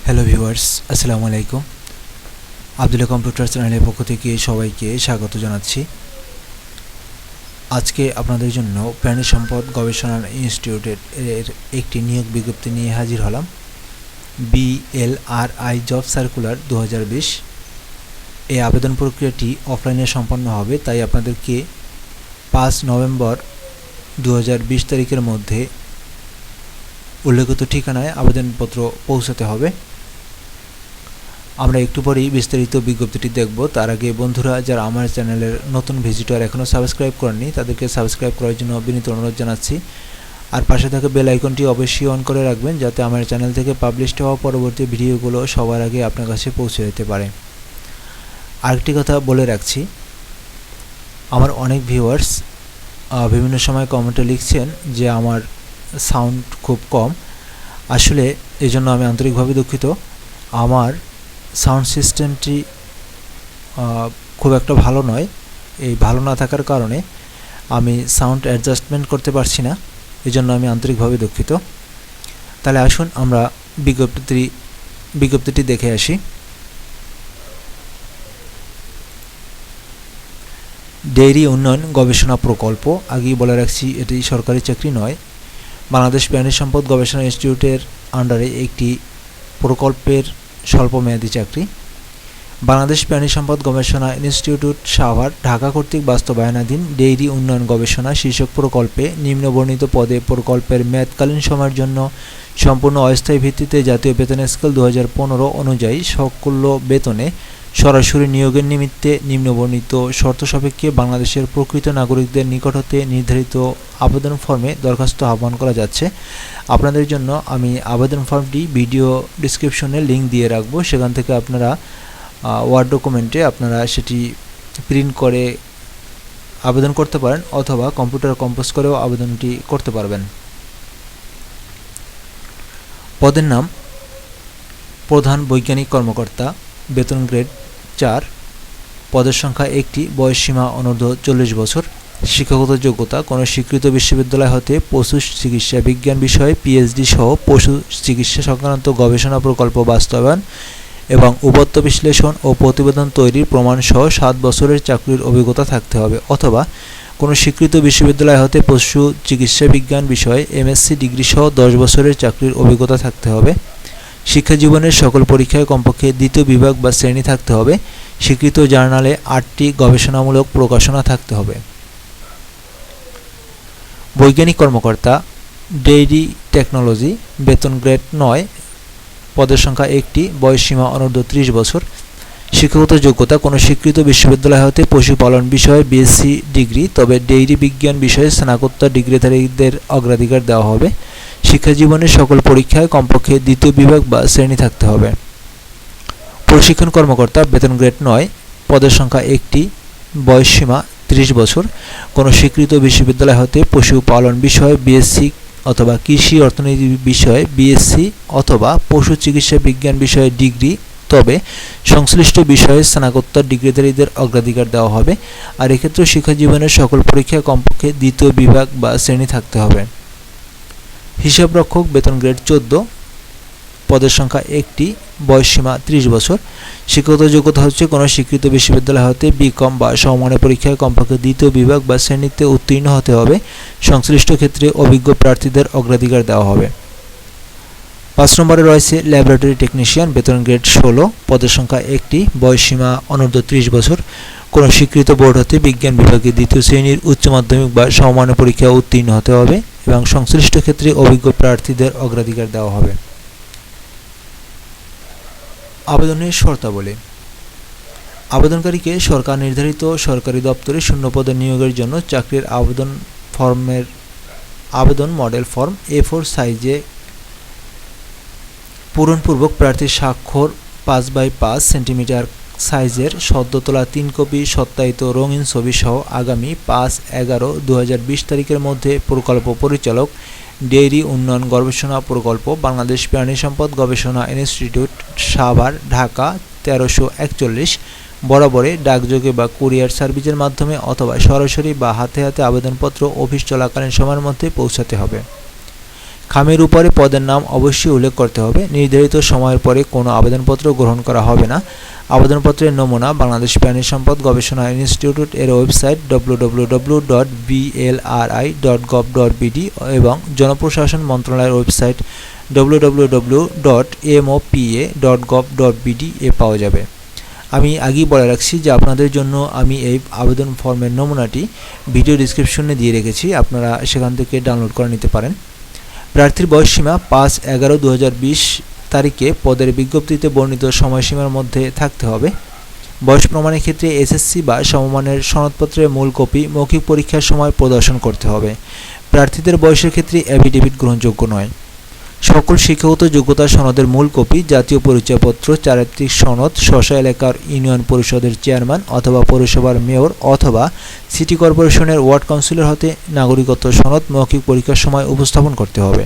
Hello viewers, আসসালামু আলাইকুম। Abdullah computer চ্যানেলের পক্ষ থেকে সবাইকে স্বাগত জানাচ্ছি। আজকে আপনাদের জন্য প্রাণী সম্পদ গবেষণা ইনস্টিটিউটের একটি নিয়োগ বিজ্ঞপ্তি নিয়ে হাজির হলাম। BLRI job circular 2020। এই আবেদন প্রক্রিয়াটি অফলাইনে সম্পন্ন হবে, তাই আপনাদেরকে 5 নভেম্বর 2020 তারিখের মধ্যে উল্লেখিত ঠিকানায় আবেদনপত্র পৌঁছাতে হবে। আমরা একটু পরেই বিস্তারিত বিজ্ঞপ্তিটি দেখব। তার আগে বন্ধুরা, যারা আমার চ্যানেলের নতুন ভিজিটর এখনও সাবস্ক্রাইব করেননি, তাদেরকে সাবস্ক্রাইব করার জন্য বিনীত অনুরোধ জানাচ্ছি। আর পাশে থাকা বেল আইকনটি অবশ্যই অন করে রাখবেন, যাতে আমার চ্যানেল থেকে পাবলিশ হওয়া পরবর্তী ভিডিওগুলো সবার আগে আপনার কাছে পৌঁছে যেতে পারে। আরেকটি কথা বলে রাখছি, আমার অনেক ভিউয়ার্স বিভিন্ন সময় কমেন্টে লিখছেন যে আমার সাউন্ড খুব কম। আসলে এই জন্য আমি আন্তরিকভাবে দুঃখিত। আমার সাউন্ড সিস্টেমটি খুব একটা ভালো নয়। এই ভালো না থাকার কারণে আমি সাউন্ড অ্যাডজাস্টমেন্ট করতে পারছি না, এই জন্য আমি আন্তরিকভাবে দুঃখিত। তাহলে আসুন আমরা বিজ্ঞপ্তিটি দেখে আসি। ডেইরি উন্নয়ন গবেষণা প্রকল্প। আগেই বলে রাখছি, এটি সরকারি চাকরি নয়। বাংলাদেশ প্রাণী সম্পদ গবেষণা ইনস্টিটিউটের আন্ডারে একটি প্রকল্পের স্বল্পমেয়াদী চাকরি। বাংলাদেশ প্রাণী সম্পদ গবেষণা ইনস্টিটিউট সাভার, ঢাকা কর্তৃক বাস্তবায়নাধীন ডেইরি উন্নয়ন গবেষণা শীর্ষক প্রকল্পে নিম্নবর্ণিত পদে প্রকল্পের মেয়াদকালীন সময়ের জন্য সম্পূর্ণ অস্থায়ী ভিত্তিতে জাতীয় বেতন স্কেল 2015 অনুযায়ী সকল্য বেতনে সরাসরি নিয়োগের নিমিত্তে নিম্নবর্ণিত শর্ত সাপেক্ষে বাংলাদেশের প্রকৃত নাগরিকদের নিকট হতে নির্ধারিত আবেদন ফর্মে দরখাস্ত আহ্বান করা যাচ্ছে। আপনাদের জন্য আমি আবেদন ফর্মটি ভিডিও ডিসক্রিপশনে লিঙ্ক দিয়ে রাখবো, সেখান থেকে আপনারা ওয়ার্ড ডকুমেন্টে আপনারা সেটি প্রিন্ট করে আবেদন করতে পারেন, অথবা কম্পিউটার কম্পোজ করেও আবেদনটি করতে পারবেন। পদের নাম প্রধান বৈজ্ঞানিক কর্মকর্তা, বেতন গ্রেড 4, পদের সংখ্যা 1টি, বয়সসীমা অনূর্ধ্ব 40 বছর। শিক্ষাগত যোগ্যতা কোনো স্বীকৃত বিশ্ববিদ্যালয় হতে পশু চিকিৎসা বিজ্ঞান বিষয়ে PhD সহ পশু চিকিৎসা সংক্রান্ত গবেষণা প্রকল্প বাস্তবায়ন এবং উপত্য বিশ্লেষণ ও প্রতিবেদন তৈরির প্রমাণ সহ 7 বছরের চাকরির অভিজ্ঞতা থাকতে হবে, অথবা কোনো স্বীকৃত বিশ্ববিদ্যালয় হতে পশু চিকিৎসা বিজ্ঞান বিষয়ে MSc ডিগ্রি সহ 10 বছরের চাকরির অভিজ্ঞতা থাকতে হবে। শিক্ষা জীবনের সকল পরীক্ষায় কমপক্ষে দ্বিতীয় বিভাগ বা শ্রেণী থাকতে হবে। স্বীকৃত জার্নালে 8টি গবেষণামূলক প্রকাশনা থাকতে হবে। বৈজ্ঞানিক কর্মকর্তা, ডেইরি টেকনোলজি, বেতন গ্রেড 9, পদের সংখ্যা 1টি, বয়সসীমা অনূর্ধ্ব 30 বছর। শিক্ষাগত যোগ্যতা কোনো স্বীকৃত বিশ্ববিদ্যালয় হতে পশুপালন বিষয়ে BSc ডিগ্রি, তবে ডেইরি বিজ্ঞান বিষয়ে স্নাতকোত্তর ডিগ্রিধারীদের অগ্রাধিকার দেওয়া হবে। শিক্ষা জীবনের সকল পরীক্ষায় কমপক্ষে দ্বিতীয় বিভাগ বা শ্রেণী থাকতে হবে। প্রশিক্ষণ কর্মকর্তা, বেতন গ্রেড 9, পদের সংখ্যা 1টি, বয়সসীমা 30 বছর। কোনো স্বীকৃত বিশ্ববিদ্যালয় হতে পশুপালন বিষয়ে BSc অথবা কৃষি অর্থনীতি বিষয়ে BSc অথবা পশু চিকিৎসা বিজ্ঞান বিষয়ে ডিগ্রি, তবে সংশ্লিষ্ট বিষয়ে স্নাতকোত্তর ডিগ্রিধারীদের অগ্রাধিকার দেওয়া হবে। আর এক্ষেত্রে শিক্ষা জীবনের সকল পরীক্ষায় কমপক্ষে দ্বিতীয় বিভাগ বা শ্রেণী থাকতে হবে। হিসাবরক্ষক, বেতন গ্রেড 14, পদের সংখ্যা 1টি, বয়সসীমা 30 বছর। শিক্ষাগত যোগ্যতা হচ্ছে কোনো স্বীকৃত বিশ্ববিদ্যালয় হতে BCom বা সমমানের পরীক্ষায় কমপক্ষে দ্বিতীয় বিভাগ বা শ্রেণীতে উত্তীর্ণ হতে হবে। সংশ্লিষ্ট ক্ষেত্রে অভিজ্ঞ প্রার্থীদের অগ্রাধিকার দেওয়া হবে। 5 নম্বরে রয়েছে ল্যাবরেটরি টেকনিশিয়ান, বেতন গ্রেড 16, পদের সংখ্যা 1টি, বয়সসীমা অনূর্ধ্ব 30 বছর। কোনো স্বীকৃত বোর্ড হতে বিজ্ঞান বিভাগে দ্বিতীয় শ্রেণীর উচ্চ মাধ্যমিক বা সমমানের পরীক্ষায় উত্তীর্ণ হতে হবে এবং সংশ্লিষ্ট ক্ষেত্রে অভিজ্ঞ প্রার্থীদের অগ্রাধিকার দেওয়া হবে। আবেদনের শর্তাবলী। আবেদনকারীকে সরকার নির্ধারিত সরকারি দপ্তরে শূন্য পদে নিয়োগের জন্য চাকরির আবেদন ফর্মের আবেদন মডেল ফর্ম A4 সাইজে পূরণপূর্বক প্রার্থীর স্বাক্ষর 5x5 সেন্টিমিটার সাইজের সদ্য তোলা 3 কপি সত্যায়িত রঙিন ছবি সহ আগামী 5/11/2020 তারিখের মধ্যে প্রকল্প পরিচালক, ডেইরি উন্নয়ন গবেষণা প্রকল্প, বাংলাদেশ প্রাণী সম্পদ গবেষণা ইনস্টিটিউট সাভার, ঢাকা 1341 বরাবরে ডাকযোগে বা কুরিয়ার সার্ভিসের মাধ্যমে অথবা সরাসরি বা হাতে হাতে আবেদনপত্র অফিস চলাকালীন সময়ের মধ্যে পৌঁছাতে হবে। খামের উপরে পদের নাম অবশ্যই উল্লেখ করতে হবে। নির্ধারিত সময়ের পরে কোনো আবেদনপত্র গ্রহণ করা হবে না। আবেদনপত্রের নমুনা বাংলাদেশ প্রাণী সম্পদ গবেষণা ইনস্টিটিউট এর ওয়েবসাইট www.blri.gov.bd এবং জনপ্রশাসন মন্ত্রণালয়ের ওয়েবসাইট www.mopa.gov.bd এ পাওয়া যাবে। আমি আগেই বলে রাখছি যে আপনাদের জন্য আমি এই আবেদন ফর্মের নমুনাটি ভিডিও ডিসক্রিপশনে দিয়ে রেখেছি, আপনারা সেখান থেকে ডাউনলোড করে নিতে পারেন। প্রার্থীর বয়সসীমা 5/11/2020 তারিখে পদের বিজ্ঞপ্তিতে বর্ণিত সময়সীমার মধ্যে থাকতে হবে। বয়স প্রমাণের ক্ষেত্রে এসএসসি বা সমমানের সনদপত্রের মূল কপি মৌখিক পরীক্ষার সময় প্রদর্শন করতে হবে। প্রার্থীদের বয়সের ক্ষেত্রে অ্যাফিডেভিট গ্রহণযোগ্য নয়। সকল শিক্ষাগত যোগ্যতা সনদের মূল কপি, জাতীয় পরিচয়পত্র, চারিত্রিক সনদ, স্ব-শাসিত এলাকার ইউনিয়ন পরিষদের চেয়ারম্যান অথবা পৌরসভার মেয়র অথবা সিটি কর্পোরেশনের ওয়ার্ড কাউন্সিলর হতে নাগরিকত্ব সনদ মৌখিক পরীক্ষার সময় উপস্থাপন করতে হবে।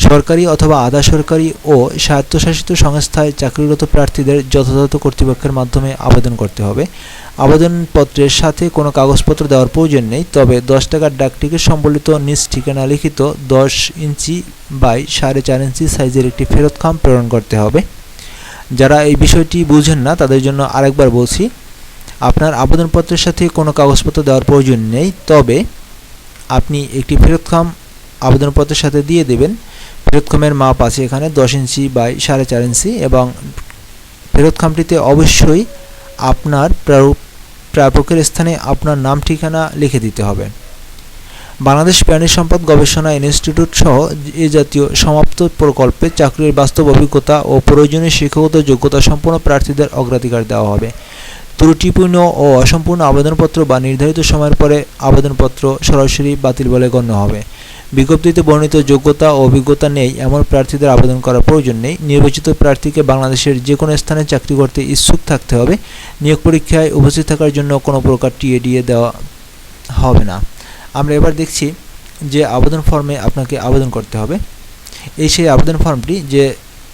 সরকারি অথবা আধা সরকারি ও স্বায়ত্তশাসিত সংস্থায় চাকরিরত প্রার্থীদের যথাযথ কর্তৃপক্ষের মাধ্যমে আবেদন করতে হবে। আবেদনপত্রের সাথে কোনো কাগজপত্র দেওয়ার প্রয়োজন নেই, তবে 10 টাকার ডাকটিকিট সম্বলিত নিজ ঠিকানা লিখিত 10 ইঞ্চি বাই 4.5 ইঞ্চি সাইজের একটি ফেরত খাম প্রেরণ করতে হবে। যারা এই বিষয়টি বুঝেন না তাদের জন্য আরেকবার বলছি, আপনার আবেদনপত্রের সাথে কোনো কাগজপত্র দেওয়ার প্রয়োজন নেই, তবে আপনি একটি ফেরত খাম আবেদনপত্রের সাথে দিয়ে দেবেন। ফেরত খামের মাপ আছে এখানে 10 ইঞ্চি বাই 4.5 ইঞ্চি এবং ফেরত খামটিতে অবশ্যই আপনার প্রাপকের স্থানে আপনার নাম ঠিকানা লিখে দিতে হবে। বাংলাদেশ প্রাণী সম্পদ গবেষণা ইনস্টিটিউট সহ এ জাতীয় সমাপ্ত প্রকল্পে চাকরির বাস্তব অভিজ্ঞতা ও প্রয়োজনীয় শিক্ষাগত যোগ্যতা সম্পন্ন প্রার্থীদের অগ্রাধিকার দেওয়া হবে। ত্রুটিপূর্ণ ও অসম্পূর্ণ আবেদনপত্র বা নির্ধারিত সময়ের পরে আবেদনপত্র সরাসরি বাতিল বলে গণ্য হবে। বিজ্ঞপ্তিতে বর্ণিত যোগ্যতা ও অভিজ্ঞতা নেই এমন প্রার্থীদের আবেদন করার প্রয়োজন নেই। নির্বাচিত প্রার্থীকে বাংলাদেশের যে কোনো স্থানে চাকরি করতে ইচ্ছুক থাকতে হবে। নিয়োগ পরীক্ষায় উপস্থিত থাকার জন্য কোনো প্রকার টিএডিএ দেওয়া হবে না। আমরা এবার দেখছি যে আবেদন ফর্মে আপনাকে আবেদন করতে হবে। এই সেই আবেদন ফর্মটি, যে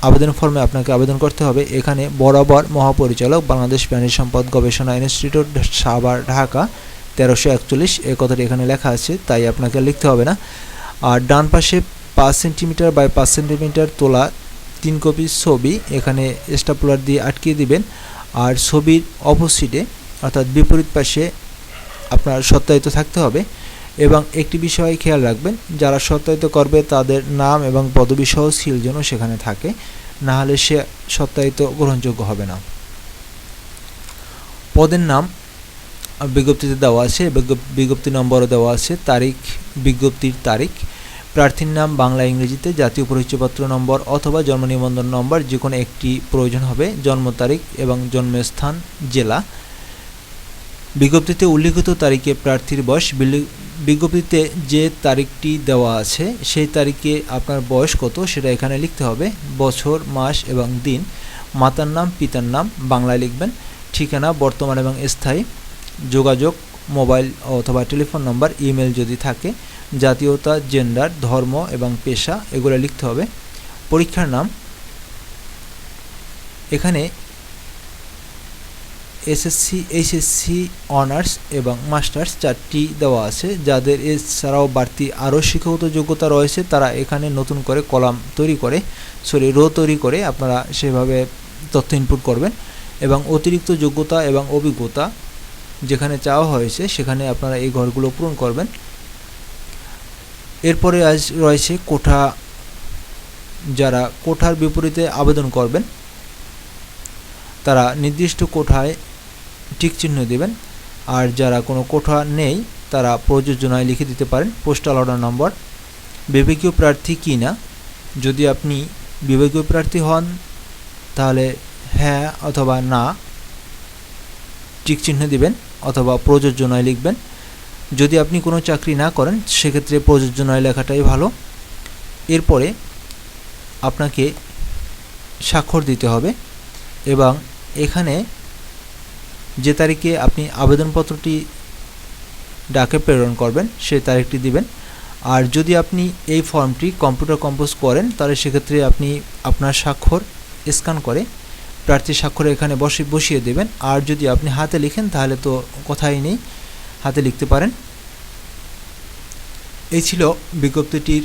আবেদন ফর্মে আপনাকে আবেদন করতে হবে। এখানে বরাবর মহাপরিচালক বাংলাদেশ প্রাণী সম্পদ গবেষণা ইনস্টিটিউট সাভার ঢাকা 1341 এই কথাটি এখানে লেখা আছে, তাই আপনাকে লিখতে হবে না। আর ডান পাশে 5 সেন্টিমিটার বাই 5 সেন্টিমিটার তোলা 3 কপি ছবি এখানে স্টেপলার দিয়ে আটকিয়ে দিবেন। আর ছবির অপোজিটে অর্থাৎ বিপরীত পাশে আপনার সত্যায়িত থাকতে হবে। এবং একটি বিষয় খেয়াল রাখবেন, যারা সত্যায়িত করবে তাদের নাম এবং পদবি সহ সিল যেন সেখানে থাকে, না হলে সে সত্যায়িত গ্রহণযোগ্য হবে না। পদের নাম বিজ্ঞপ্তিতে দেওয়া আছে, বিজ্ঞপ্তি নম্বরও দেওয়া আছে, তারিখ, বিজ্ঞপ্তির তারিখ, প্রার্থীর নাম বাংলা ইংরেজিতে, জাতীয় পরিচয়পত্র নম্বর অথবা জন্ম নিবন্ধন নম্বর যে কোনো একটি প্রয়োজন হবে, জন্ম তারিখ এবং জন্মস্থান, জেলা। বিজ্ঞপ্তিতে উল্লিখিত তারিখে প্রার্থীর বয়স, বিজ্ঞপ্তিতে যে তারিখটি দেওয়া আছে সেই তারিখে আপনার বয়স কত সেটা এখানে লিখতে হবে, বছর, মাস এবং দিন। মাতার নাম, পিতার নাম বাংলায় লিখবেন, ঠিকানা বর্তমান এবং স্থায়ী, যোগাযোগ মোবাইল অথবা টেলিফোন নম্বর, ইমেল যদি থাকে, জাতীয়তা, জেন্ডার, ধর্ম এবং পেশা এগুলো লিখতে হবে। পরীক্ষার নাম এখানে এসএসসি, এইচএসসি, অনার্স এবং মাস্টার্স 4টি দেওয়া আছে। যাদের এছাড়াও বাড়তি আরও শিক্ষাগত যোগ্যতা রয়েছে তারা এখানে নতুন করে কলাম তৈরি করে রো তৈরি করে আপনারা সেভাবে তথ্য ইনপুট করবেন। এবং অতিরিক্ত যোগ্যতা এবং অভিজ্ঞতা যেখানে চাওয়া হয়েছে সেখানে আপনারা এই ঘরগুলো পূরণ করবেন। এরপরে আজ রয়েছে কোঠা। যারা কোঠার বিপরীতে আবেদন করবেন তারা নির্দিষ্ট কোঠায় টিক চিহ্ন দেবেন। আর যারা কোনো কোঠা নেই তারা প্রযোজ্য নয় লিখে দিতে পারেন। পোস্টাল অর্ডার নম্বর, বিবেকীয় প্রার্থী কি না, যদি আপনি বিবেকীয় প্রার্থী হন তাহলে হ্যাঁ অথবা না টিক চিহ্ন দিবেন অথবা প্রযোজ্য নয় লিখবেন। যদি আপনি কোনো চাকরি না করেন সেক্ষেত্রে প্রযোজ্য নয় লেখাটাই ভালো। এরপরে আপনাকে স্বাক্ষর দিতে হবে এবং এখানে যে তারিখে আপনি আবেদনপত্রটি ডাকে প্রেরণ করবেন সেই তারিখটি দিবেন। আর যদি আপনি এই ফর্মটি কম্পিউটার কম্পোজ করেন তাহলে সেক্ষেত্রে আপনি আপনার স্বাক্ষর স্ক্যান করে প্রার্থীর স্বাক্ষর এখানে বসিয়ে দেবেন। আর যদি আপনি হাতে লিখেন তাহলে তো কথাই নেই, হাতে লিখতে পারেন। এই ছিল বিজ্ঞপ্তিটির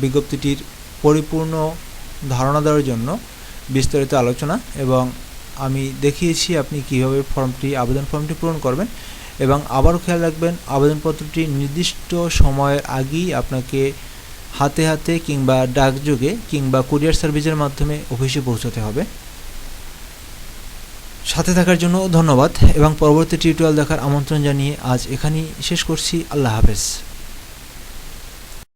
বিজ্ঞপ্তিটির পরিপূর্ণ ধারণা দেওয়ার জন্য বিস্তারিত আলোচনা, এবং আমি দেখিয়েছি আপনি কীভাবে আবেদন ফর্মটি পূরণ করবেন। এবং আবারও খেয়াল রাখবেন, আবেদনপত্রটি নির্দিষ্ট সময়ের আগেই আপনাকে হাতে হাতে কিংবা ডাকযোগে কিংবা কুরিয়ার সার্ভিসের মাধ্যমে অফিসে পৌঁছাতে হবে। সাথে থাকার জন্য ধন্যবাদ এবং পরবর্তী টিউটোরিয়াল দেখার আমন্ত্রণ জানিয়ে আজ এখানেই শেষ করছি। আল্লাহ হাফেজ।